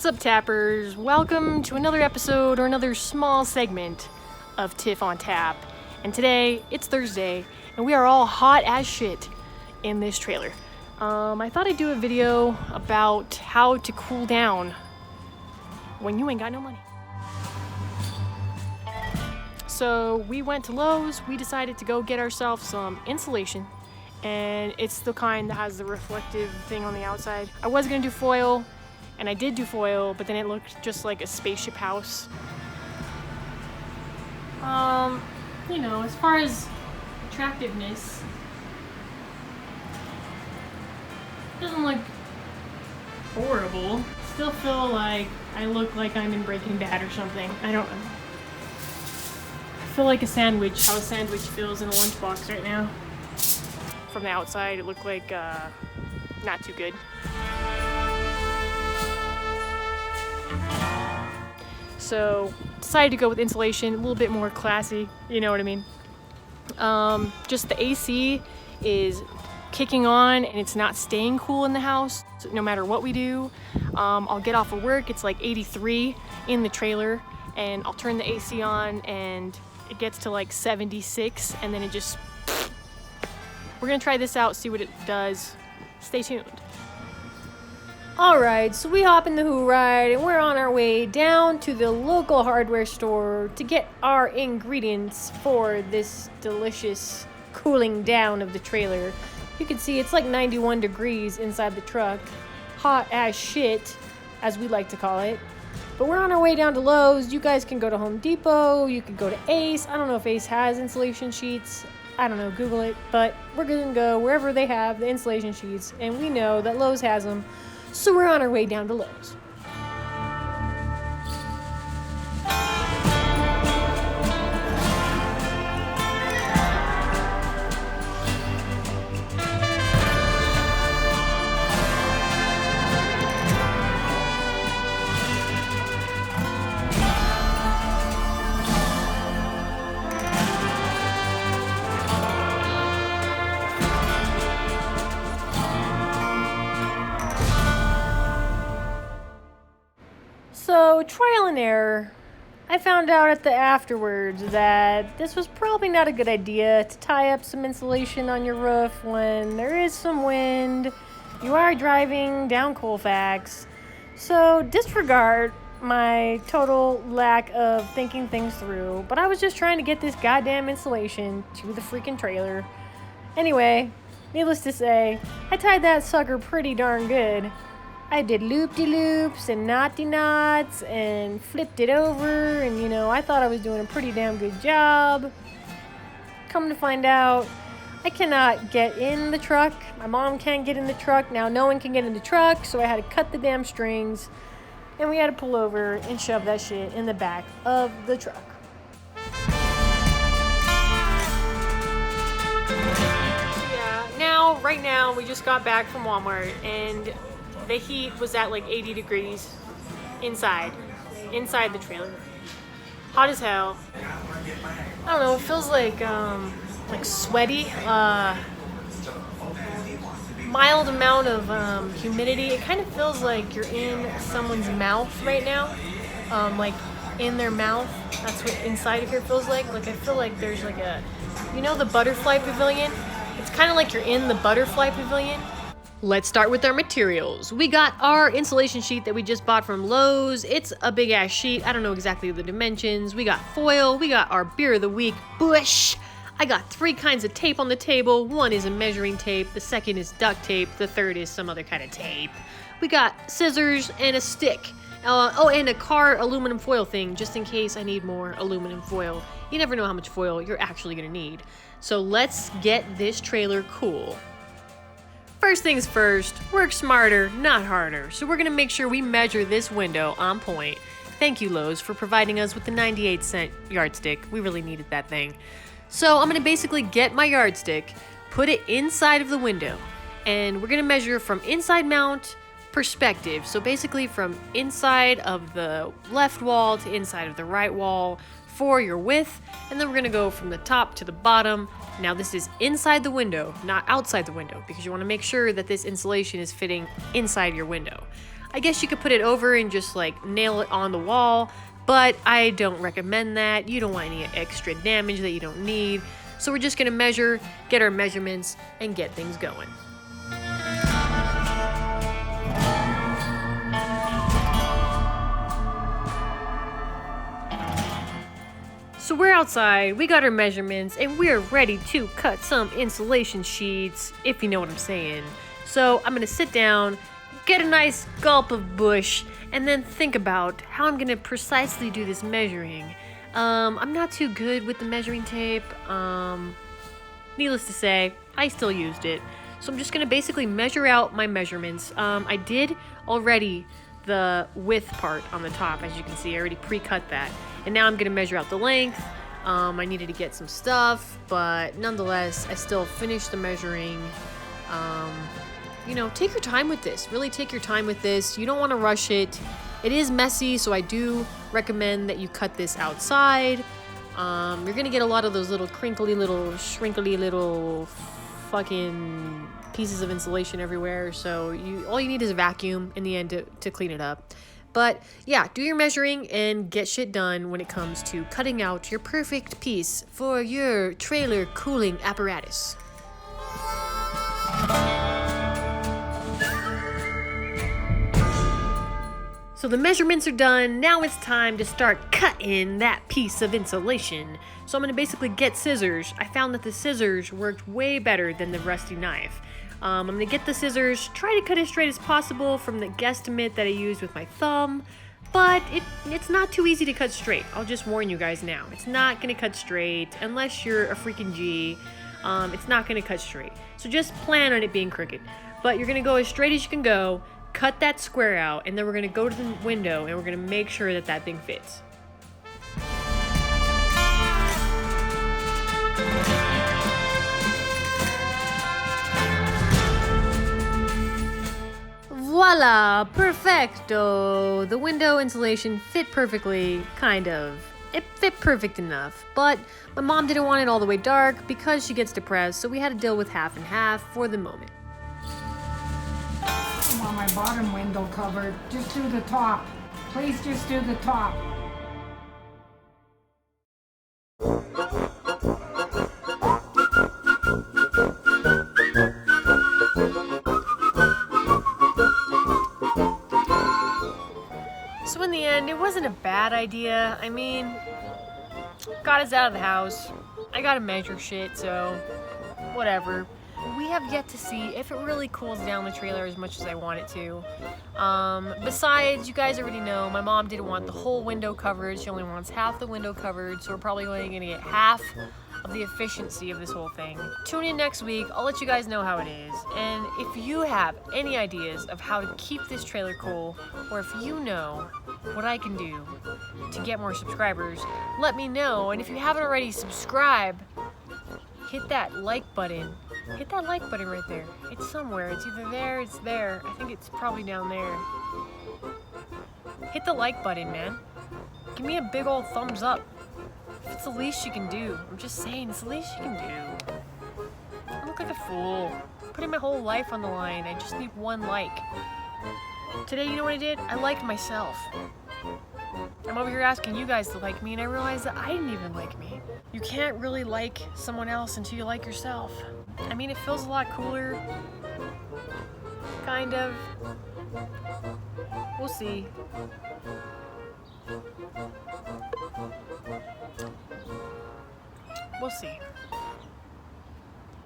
What's up, tappers? Welcome to another episode or another small segment of Tiff on Tap. And today, it's Thursday, and we are all hot as shit in this trailer. I thought I'd do a video about how to cool down when you ain't got no money. So we went to Lowe's, we decided to go get ourselves some insulation, and it's the kind that has the reflective thing on the outside. I was gonna do foil, and I did do foil, but then it looked just like a spaceship house. You know, as far as attractiveness, it doesn't look horrible. Still feel like I look like I'm in Breaking Bad or something. I don't know. I feel like a sandwich, how a sandwich feels in a lunchbox right now. From the outside, it looked like, not too good. So, decided to go with insulation, a little bit more classy, you know what I mean? Just the AC is kicking on and it's not staying cool in the house, so no matter what we do. I'll get off of work, it's like 83 in the trailer, and I'll turn the AC on and it gets to like 76, and then it just... We're gonna try this out, see what it does. Stay tuned. Alright, so we hop in the Who Ride and we're on our way down to the local hardware store to get our ingredients for this delicious cooling down of the trailer. You can see it's like 91 degrees inside the truck. Hot as shit, as we like to call it. But we're on our way down to Lowe's. You guys can go to Home Depot, you can go to Ace. I don't know if Ace has insulation sheets. I don't know, Google it. But we're gonna go wherever they have the insulation sheets, and we know that Lowe's has them. So we're on our way down to Lowe's. So, trial and error. I found out at the afterwards that this was probably not a good idea to tie up some insulation on your roof when there is some wind. You are driving down Colfax. So, disregard my total lack of thinking things through. But I was just trying to get this goddamn insulation to the freaking trailer. Anyway, needless to say, I tied that sucker pretty darn good. I did loop-de-loops and knot-de-knots and flipped it over, and you know, I thought I was doing a pretty damn good job. Come to find out, I cannot get in the truck. My mom can't get in the truck. Now no one can get in the truck, so I had to cut the damn strings, and we had to pull over and shove that shit in the back of the truck. Yeah, right now, we just got back from Walmart, and the heat was at like 80 degrees inside the trailer. Hot as hell. I don't know, it feels like sweaty. Mild amount of humidity. It kind of feels like you're in someone's mouth right now. Like in their mouth. That's what inside of here feels like. Like I feel like there's like a, you know, the butterfly pavilion? It's kind of like you're in the butterfly pavilion. Let's start with our materials. We got our insulation sheet that we just bought from Lowe's. It's a big ass sheet. I don't know exactly the dimensions. We got foil. We got our beer of the week, Bush. I got 3 kinds of tape on the table. One is a measuring tape. The second is duct tape. The third is some other kind of tape. We got scissors and a stick. And a car aluminum foil thing, just in case I need more aluminum foil. You never know how much foil you're actually gonna need. So let's get this trailer cool. First things first, work smarter, not harder. So we're gonna make sure we measure this window on point. Thank you, Lowe's, for providing us with the 98-cent yardstick. We really needed that thing. So I'm gonna basically get my yardstick, put it inside of the window, and we're gonna measure from inside mount perspective. So basically from inside of the left wall to inside of the right wall for your width, and then we're gonna go from the top to the bottom. Now this is inside the window, not outside the window, because you wanna make sure that this insulation is fitting inside your window. I guess you could put it over and just like nail it on the wall, but I don't recommend that. You don't want any extra damage that you don't need. So we're just gonna measure, get our measurements, and get things going. So we're outside, we got our measurements, and we're ready to cut some insulation sheets, if you know what I'm saying. So I'm gonna sit down, get a nice gulp of bush, and then think about how I'm gonna precisely do this measuring. I'm not too good with the measuring tape. Needless to say, I still used it. So I'm just gonna basically measure out my measurements. I did already the width part on the top, as you can see. I already pre-cut that. And now I'm gonna measure out the length. I needed to get some stuff, but nonetheless, I still finished the measuring. You know, take your time with this. Really take your time with this. You don't want to rush it. It is messy, so I do recommend that you cut this outside. You're gonna get a lot of those little crinkly little, shrinkly little fucking pieces of insulation everywhere. So all you need is a vacuum in the end to clean it up. But yeah, do your measuring and get shit done when it comes to cutting out your perfect piece for your trailer cooling apparatus. So the measurements are done. Now it's time to start cutting that piece of insulation. So I'm gonna basically get scissors. I found that the scissors worked way better than the rusty knife. I'm gonna get the scissors, try to cut as straight as possible from the guesstimate that I used with my thumb, but it's not too easy to cut straight. I'll just warn you guys now. It's not gonna cut straight unless you're a freaking G. It's not gonna cut straight. So just plan on it being crooked. But you're gonna go as straight as you can go, cut that square out, and then we're gonna go to the window and we're gonna make sure that that thing fits. Voila! Perfecto! The window insulation fit perfectly, kind of. It fit perfect enough, but my mom didn't want it all the way dark because she gets depressed, so we had to deal with half and half for the moment. I want my bottom window covered. Just do the top. Please just do the top. So in the end, it wasn't a bad idea. I mean, got us out of the house. I gotta measure shit, so whatever. We have yet to see if it really cools down the trailer as much as I want it to. Besides, you guys already know, my mom didn't want the whole window covered. She only wants half the window covered, so we're probably only gonna get half of the efficiency of this whole thing. Tune in next week. I'll let you guys know how it is. And if you have any ideas of how to keep this trailer cool, or if you know what I can do to get more subscribers, let me know. And if you haven't already, subscribe. Hit that like button. Hit that like button right there. It's somewhere. It's either there, it's there. I think it's probably down there. Hit the like button, man. Give me a big old thumbs up. It's the least you can do. I'm just saying, it's the least you can do. I look like a fool. Putting my whole life on the line. I just need one like. Today, you know what I did? I liked myself. I'm over here asking you guys to like me, and I realized that I didn't even like me. You can't really like someone else until you like yourself. I mean, it feels a lot cooler. Kind of. We'll see. We'll see.